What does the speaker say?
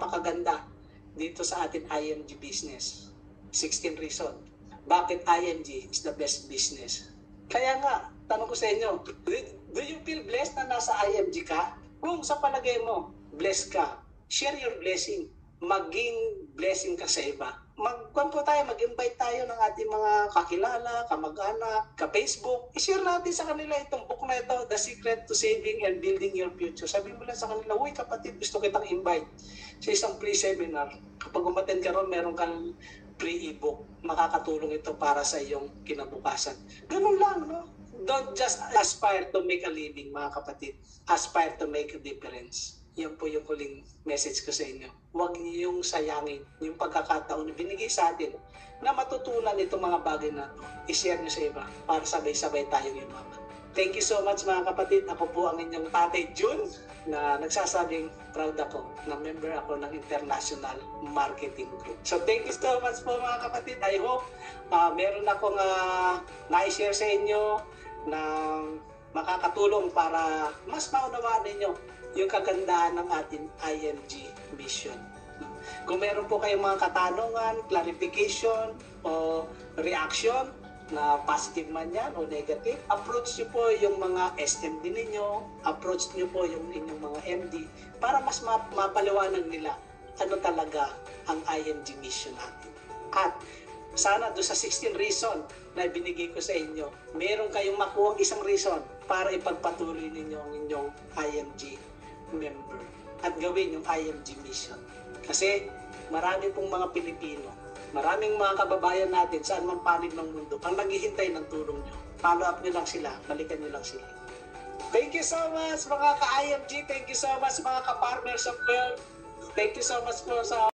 napakaganda dito sa atin IMG business. 16 reason. Bakit IMG is the best business? Kaya nga, tanong ko sa inyo, do you feel blessed na nasa IMG ka? Kung sa palagay mo, blessed ka, share your blessing. Maging blessing ka sa iba. Mag-invite tayo ng ating mga kakilala, kamag-anak, ka-Facebook. I-share natin sa kanila itong book na ito, The Secret to Saving and Building Your Future. Sabihin mo lang sa kanila, uy kapatid, gusto kitang invite sa isang free seminar. Kapag umattend ka ron, meron kang free ebook. Makakatulong ito para sa iyong kinabukasan. Ganun lang, no? Don't just aspire to make a living, mga kapatid. Aspire to make a difference. Yan po yung huling message ko sa inyo. Huwag niyong sayangin yung pagkakataon na binigay sa atin na matutunan itong mga bagay na i-share niyo sa iba para sabay-sabay tayong yumaman. Thank you so much mga kapatid. Ako po ang inyong Tatay Jun na nagsasabing proud ako na member ako ng International Marketing Group. So thank you so much po mga kapatid. I hope meron akong na-share sa inyo na makakatulong para mas maunawaan ninyo yung kagandahan ng ating IMG mission. Kung meron po kayong mga katanungan, clarification, o reaction, na positive man yan o negative, approach nyo po yung mga SMD ninyo, approach nyo po yung inyong mga MD, para mas mapaliwanag nila ano talaga ang IMG mission natin. At sana doon sa 16 reason na binigay ko sa inyo, meron kayong makuha isang reason para ipagpatuloy ninyo ang inyong IMG member at gawin yung IMG mission. Kasi marami pong mga Pilipino, maraming mga kababayan natin saan man panig ng mundo ang naghihintay ng tulong nyo. Follow up nyo lang sila, balikan nyo lang sila. Thank you so much mga ka-IMG, thank you so much mga ka-partners of world, thank you so much po sa